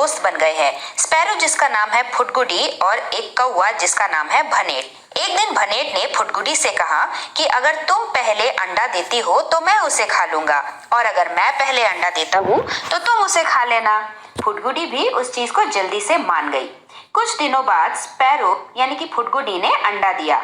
दोस्त बन गए हैं, स्पैरो जिसका नाम है फुडगुडी और एक कौवा जिसका नाम है भनेट। एक दिन भनेट ने फुडगुडी से कहा कि अगर तुम पहले अंडा देती हो तो मैं उसे खा लूंगा, और अगर मैं पहले अंडा देता हूँ तो तुम उसे खा लेना। फुडगुडी भी उस चीज को जल्दी से मान गई। कुछ दिनों बाद स्पैरो यानी कि फुडगुडी ने अंडा दिया।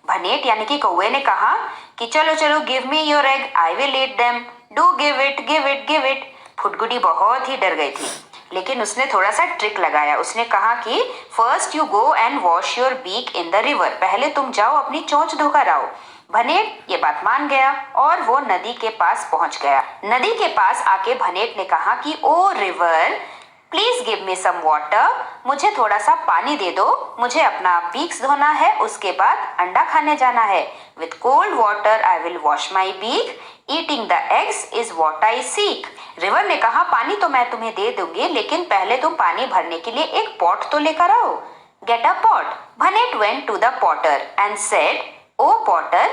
भनेट यानी कि कौवे ने कहा कि चलो चलो, give me your egg, I will eat them, do give it give it give it. Phudgudi बहुत ही डर गई थी, लेकिन उसने थोड़ा सा ट्रिक लगाया। उसने कहा कि first you go and wash your beak in the river, पहले तुम जाओ अपनी चोंच धोकर आओ। भनेट ये बात मान गया और वो नदी के पास पहुंच गया। नदी के पास आके भनेट ने कहा कि o river, please give me some water, मुझे थोड़ा सा पानी दे दो, मुझे अपना बीक्स धोना है, उसके बाद अंडा खाने जाना है। With cold water I will wash my beak, eating the eggs is what I seek. River ने कहा पानी तो मैं तुम्हें दे दूंगी, लेकिन पहले तुम पानी भरने के लिए एक पॉट तो लेकर आओ। Get a pot. Bhanet went to the potter and said, o potter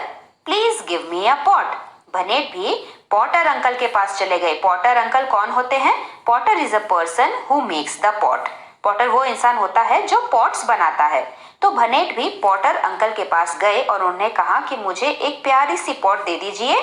please give me a pot. Bhanet भी पॉटर अंकल के पास चले गए। पॉटर अंकल कौन होते हैं? Potter is a person who makes the pot. Potter वो इंसान होता है जो पॉट्स बनाता है। तो भनेट भी पॉटर अंकल के पास गए और उन्होंने कहा कि मुझे एक प्यारी सी पॉट दे दीजिए।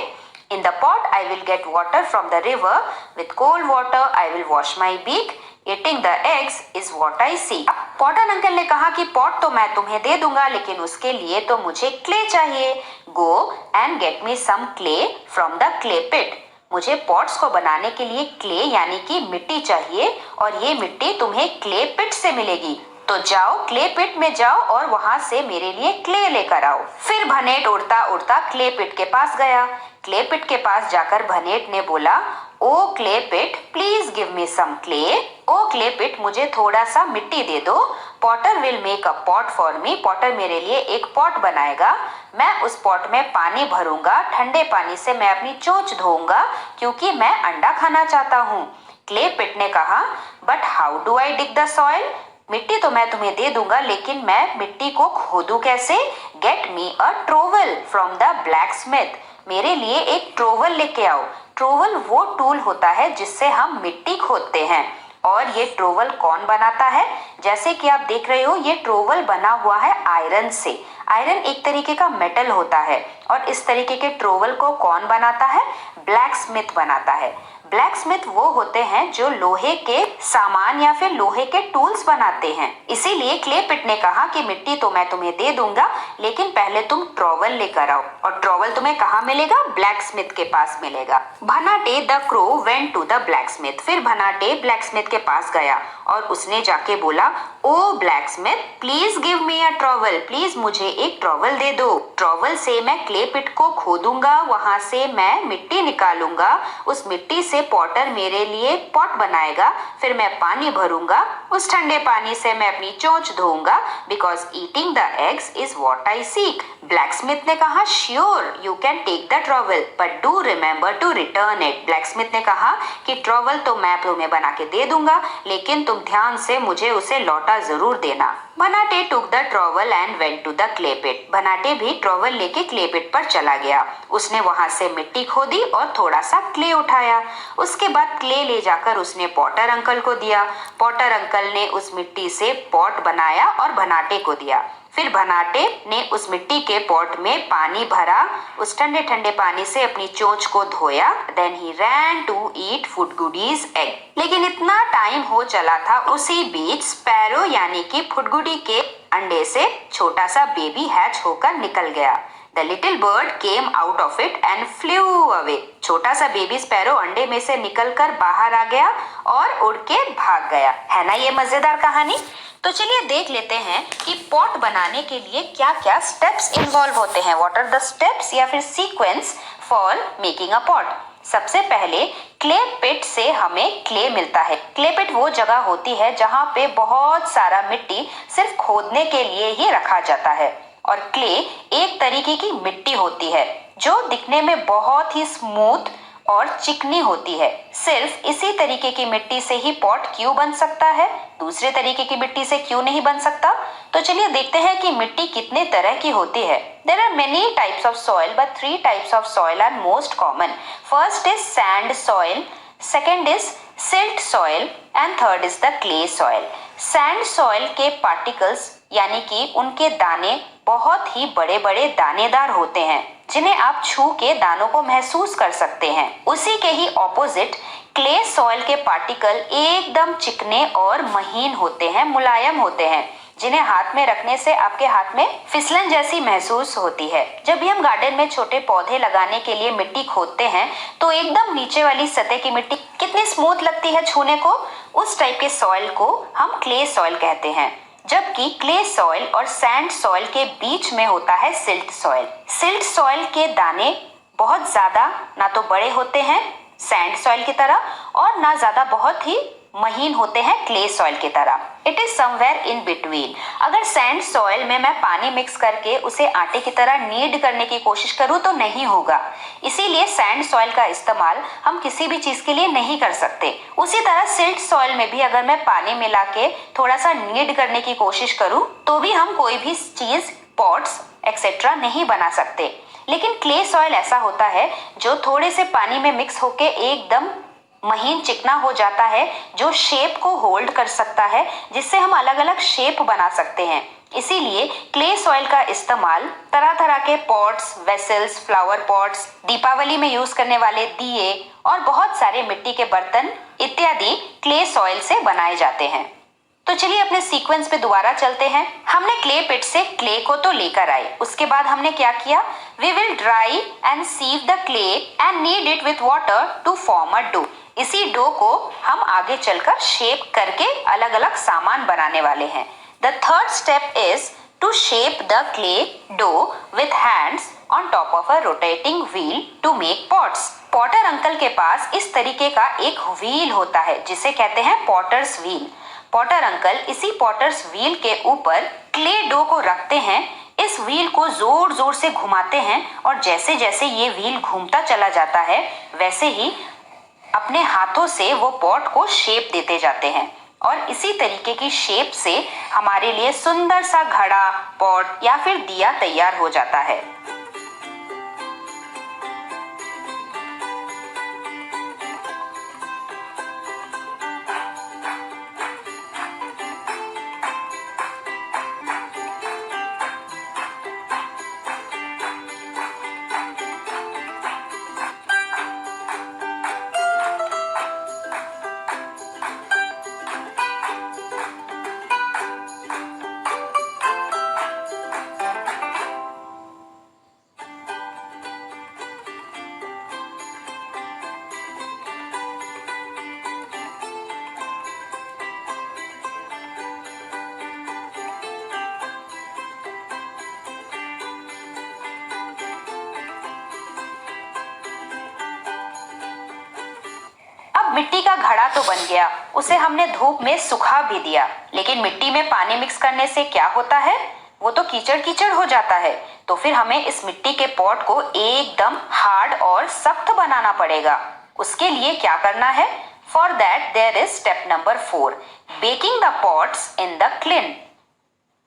In the pot I will get water from the river. With cold water I will wash my beak. Eating the eggs is what I see. Potter uncle ने कहा कि पॉट तो मैं तुम्हें दे दूंगा, लेकिन उसके लिए तो मुझे क्ले चाहिए। Go and get me some clay from the clay pit. मुझे पॉट्स को बनाने के लिए क्ले यानी कि मिट्टी चाहिए, और ये मिट्टी तुम्हें क्ले पिट से मिलेगी। तो जाओ क्ले पिट में जाओ और वहां से मेरे लिए क्ले लेकर आओ। फिर भनेट उड़ता उड़ता क्ले पिट के पास गया। क्ले पिट के पास जाकर भनेट ने बोला, o clay pit please give me some clay. O clay pit मुझे थोड़ा सा मिट्टी दे दो। Potter will make a pot for me. Potter मेरे लिए एक पॉट बनाएगा। मैं उस पॉट में पानी भरूंगा, ठंडे पानी से मैं अपनी चोंच धोऊंगा, क्योंकि मैं अंडा खाना चाहता हूँ। क्ले पिट ने कहा, but how do I dig the soil. मिट्टी तो मैं तुम्हें दे दूंगा, लेकिन मैं मिट्टी को खोदूं कैसे। Get me a trowel from the blacksmith. मेरे लिए एक ट्रोवल लेके आओ। ट्रोवल वो टूल होता है जिससे हम मिट्टी खोदते हैं। और ये ट्रोवल कौन बनाता है? जैसे कि आप देख रहे हो, ये ट्रोवल बना हुआ है आयरन से। आयरन एक तरीके का मेटल होता है, और इस तरीके के ट्रोवल को कौन बनाता है? ब्लैक स्मिथ बनाता है। ब्लैक स्मिथ वो होते हैं जो लोहे के सामान या फिर लोहे के टूल्स बनाते हैं। इसीलिए क्ले पिट ने कहा कि मिट्टी तो मैं तुम्हें दे दूंगा, लेकिन पहले तुम ट्रोवल लेकर आओ। और ट्रोवल तुम्हें कहाँ मिलेगा? ब्लैक स्मिथ के पास मिलेगा। भनाटे the crow went to the blacksmith. फिर भनाटे ब्लैक स्मिथ के पास गया और उसने जाके बोला, o blacksmith please give me a trowel. Please मुझे एक ट्रोवल दे दो। ट्रोवल से मैं क्ले पिट को खोदूंगा, वहां से मैं मिट्टी निकालूंगा, उस मिट्टी से पॉटर मेरे लिए पॉट बनाएगा, फिर मैं पानी भरूंगा, उस ठंडे पानी से मैं अपनी चोंच धोऊंगा, because eating the eggs is what I seek. Blacksmith ने कहा, sure you can take the trowel, but do remember to return it. Blacksmith ने कहा कि ट्रोवल तो मैं तुम्हें बना के दे दूंगा, लेकिन तुम ध्यान से मुझे उसे लौटा जरूर देना। Bhanate took the trowel and went to the clay pit. Bhanate भी ट्रोवल लेके क्ले पिट पर चला गया। उसने वहां से मिट्टी खोदी और थोड़ा सा क्ले उठाया। उसके बाद क्ले ले जाकर उसने पॉटर अंकल को दिया। पॉटर अंकल ने उस मिट्टी से पॉट बनाया और भनाटे को दिया। फिर भनाटे ने उस मिट्टी के पॉट में पानी भरा, उस ठंडे ठंडे पानी से अपनी चोंच को धोया। Then he ran to eat Phudgudi's egg. लेकिन इतना टाइम हो चला था, उसी बीच स्पैरो यानी कि फुडगुडी के अंडे से छोटा सा बेबी हैच होकर निकल गया। The little bird came out of it and flew away. छोटा सा बेबी स्पैरो अंडे में से निकलकर बाहर आ गया और उड़ के भाग गया। है ना ये मजेदार कहानी? तो चलिए देख लेते हैं कि पॉट बनाने के लिए क्या क्या स्टेप्स इन्वॉल्व होते हैं। व्हाट आर द स्टेप्स या फिर sequence for making a pot. सबसे पहले क्ले पिट से हमें क्ले मिलता है। क्ले पिट वो जगह होती है जहाँ पे बहुत सारा मिट्टी सिर्फ खोदने के लिए ही रखा जाता है। और क्ले एक तरीके की मिट्टी होती है जो दिखने में बहुत ही स्मूथ और चिकनी होती है। सिर्फ इसी तरीके की मिट्टी से ही पॉट क्यों बन सकता है, दूसरे तरीके की मिट्टी से क्यों नहीं बन सकता? तो चलिए देखते हैं कि मिट्टी कितने तरह की होती है। There are many types of soil, but 3 types of soil are most common. First is sand soil, second is silt soil and third is the clay soil. Sand soil के पार्टिकल्स यानी कि उनके दाने बहुत ही बड़े बड़े दानेदार होते हैं, जिन्हें आप छू के दानों को महसूस कर सकते हैं। उसी के ही ऑपोजिट क्ले सॉइल के पार्टिकल एकदम चिकने और महीन होते हैं, मुलायम होते हैं, जिन्हें हाथ में रखने से आपके हाथ में फिसलन जैसी महसूस होती है। जब भी हम गार्डन में छोटे पौधे लगाने के लिए मिट्टी खोदते हैं तो एकदम नीचे वाली सतह की मिट्टी कितनी स्मूथ लगती है छूने को, उस टाइप के सॉइल को हम क्ले सॉइल कहते हैं। जबकि क्ले सॉइल और सैंड सॉइल के बीच में होता है सिल्ट सॉइल। सिल्ट सॉइल के दाने बहुत ज्यादा ना तो बड़े होते हैं सैंड सॉइल की तरह और ना ज्यादा बहुत ही महीन होते हैं क्ले सॉइल की तरह। It is somewhere in between. अगर सैंड सॉइल में मैं पानी मिक्स करके उसे आटे की तरह नीड करने की कोशिश करूं तो नहीं होगा, इसीलिए सैंड सॉइल का इस्तेमाल हम किसी भी चीज के लिए नहीं कर सकते। उसी तरह सिल्ट सॉइल में भी अगर मैं पानी मिला के थोड़ा सा नीड करने की कोशिश करूं तो भी हम कोई भी चीज पॉट्स एक्सेट्रा नहीं बना सकते। लेकिन क्ले सॉइल ऐसा होता है जो थोड़े से पानी में मिक्स होके एकदम महीन चिकना हो जाता है, जो शेप को होल्ड कर सकता है, जिससे हम अलग अलग शेप बना सकते हैं। इसीलिए क्ले सॉइल का इस्तेमाल तरह तरह के pots, vessels, flower pots, Deepawali में यूज करने वाले दिए और बहुत सारे मिट्टी के बर्तन इत्यादि क्ले सॉइल से बनाए जाते हैं। तो चलिए अपने सीक्वेंस पे दोबारा चलते हैं। हमने क्ले पिट से क्ले को तो लेकर आए, उसके बाद हमने क्या किया, we will dry and sieve the clay and knead it with water to form a dough. इसी डो को हम आगे चलकर शेप करके अलग अलग सामान बनाने वाले हैं। The third step is to shape the clay dough with hands on top of a rotating wheel to make pots. Potter uncle के पास इस तरीके का एक व्हील होता है जिसे कहते हैं पॉटर्स व्हील। पॉटर अंकल इसी पॉटर्स व्हील के ऊपर क्ले डो को रखते हैं, इस व्हील को जोर जोर से घुमाते हैं और जैसे जैसे ये व्हील घूमता चला जाता है वैसे ही अपने हाथों से वो पॉट को शेप देते जाते हैं और इसी तरीके की शेप से हमारे लिए सुंदर सा घड़ा, पॉट या फिर दिया तैयार हो जाता है। मिट्टी का घड़ा तो बन गया, उसे हमने धूप में सुखा भी दिया, लेकिन मिट्टी में पानी मिक्स करने से क्या होता है, वो तो कीचड़ कीचड़ हो जाता है। तो फिर हमें इस मिट्टी के पॉट को एकदम हार्ड और सख्त बनाना पड़ेगा। उसके लिए क्या करना है, for that there is step number 4, baking the pots in the kiln.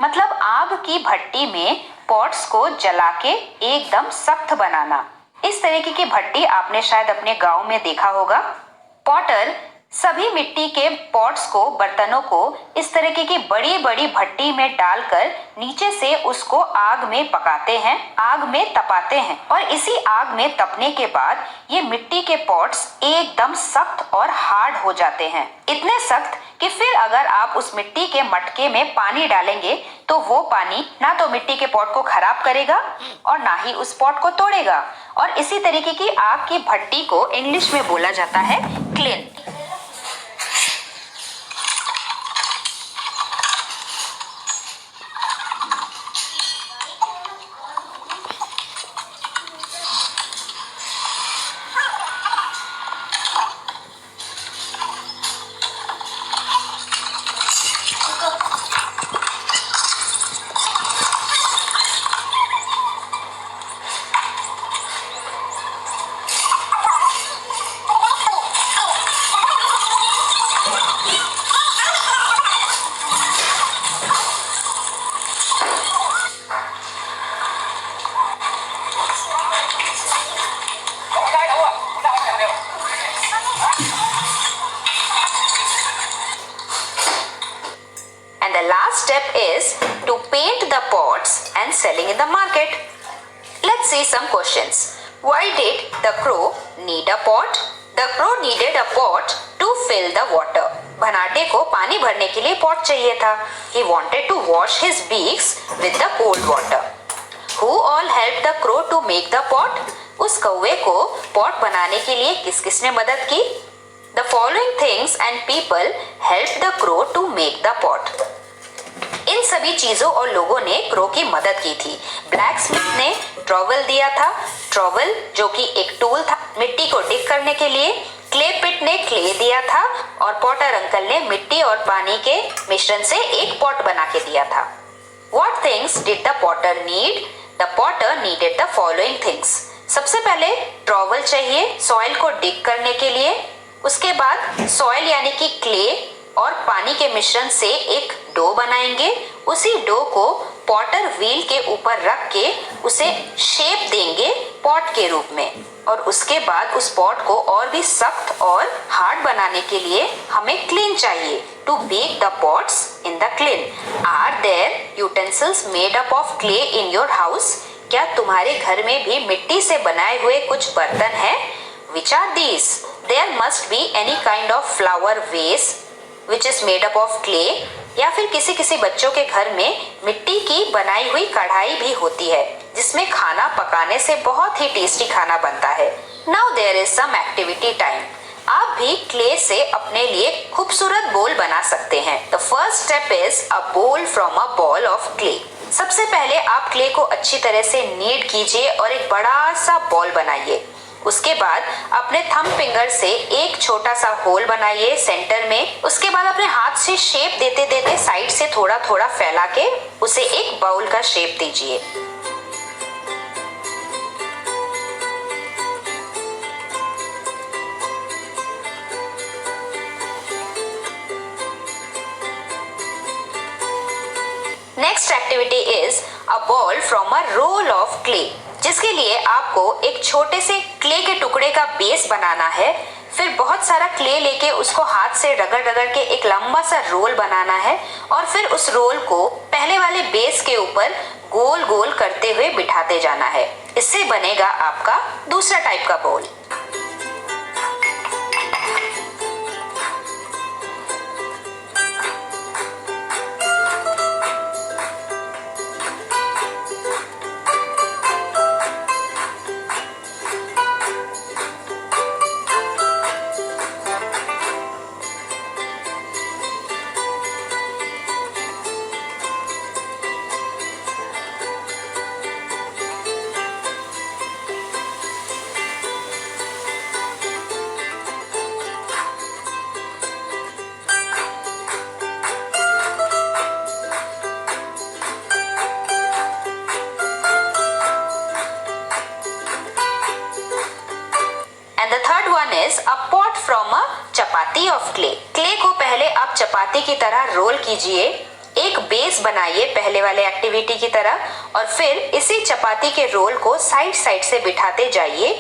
मतलब आग की भट्टी में पॉट्स को जला के एकदम सख्त बनाना। इस तरीके की भट्टी आपने शायद अपने गांव में देखा होगा। पॉटर सभी मिट्टी के पॉट्स को, बर्तनों को इस तरीके की बड़ी बड़ी भट्टी में डालकर नीचे से उसको आग में पकाते हैं, आग में तपाते हैं और इसी आग में तपने के बाद ये मिट्टी के पॉट्स एकदम सख्त और हार्ड हो जाते हैं। इतने सख्त कि फिर अगर आप उस मिट्टी के मटके में पानी डालेंगे तो वो पानी ना तो मिट्टी के पॉट को खराब करेगा और ना ही उस पॉट को तोड़ेगा। और इसी तरीके की आग की भट्टी को इंग्लिश में बोला जाता है clean. last step is to paint the pots and selling in the market. Let's see some questions. Why did the crow need a pot? The crow needed a pot to fill the water. Bhanate को पानी भरने के लिए pot चाहिए था. He wanted to wash his beaks with the cold water. Who all helped the crow to make the pot? उस कौवे को पॉट बनाने के लिए किस किसने मदद की? The following things and people helped the crow to make the pot. इन सभी चीजों और लोगों ने क्रो की मदद की थी. ब्लैक स्मिथ ने ट्रॉवल दिया था. ट्रॉवल जो कि एक टूल था मिट्टी को डिग करने के लिए. क्ले पिट ने क्ले दिया था और पॉटर अंकल ने मिट्टी और पानी के मिश्रण से एक पॉट बना के दिया था. What things did the potter need? The potter needed the following things. सबसे पहले ट्रॉवल चाहिए सॉइल को डिग करने के लिए. उसके बाद सॉइल यानी कि क्ले और पानी के मिश्रण से एक डो बनाएंगे. उसी डो को पॉटर व्हील के ऊपर रख के उसे शेप देंगे पॉट के रूप में. और उसके बाद उस पॉट को और भी सख्त और हार्ड बनाने के लिए हमें क्लीन चाहिए. To bake the pots in the kiln. Are there utensils made up of clay in your house? क्या तुम्हारे घर में भी मिट्टी से बनाए हुए कुछ बर्तन हैं? Which are these? There must be any kind of flower vase which is made up of clay. या फिर किसी किसी बच्चों के घर में मिट्टी की बनाई हुई कढ़ाई भी होती है जिसमें खाना पकाने से बहुत ही टेस्टी खाना बनता है. Now there is some activity time. आप भी क्ले से अपने लिए खूबसूरत बोल बना सकते हैं. The first step is a bowl from a ball of clay. सबसे पहले आप क्ले को अच्छी तरह से नीड कीजिए और एक बड़ा सा बॉल बनाइए. उसके बाद अपने थंब फिंगर से एक छोटा सा होल बनाइए सेंटर में. उसके बाद अपने हाथ से शेप देते देते साइड से थोड़ा थोड़ा फैला के उसे एक बाउल का शेप दीजिए. Next activity is a ball from a roll of clay. जिसके लिए आपको एक छोटे से क्ले के टुकड़े का बेस बनाना है. फिर बहुत सारा क्ले लेके उसको हाथ से रगड़ रगड़ के एक लंबा सा रोल बनाना है और फिर उस रोल को पहले वाले बेस के ऊपर गोल गोल करते हुए बिठाते जाना है. इससे बनेगा आपका दूसरा टाइप का ball. And the third one is a pot from a chapati of clay. Clay को पहले आप चपाती की तरह रोल कीजिए. एक बेस बनाइए पहले वाले एक्टिविटी की तरह और फिर इसी चपाती के रोल को साइड साइड से बिठाते जाइए.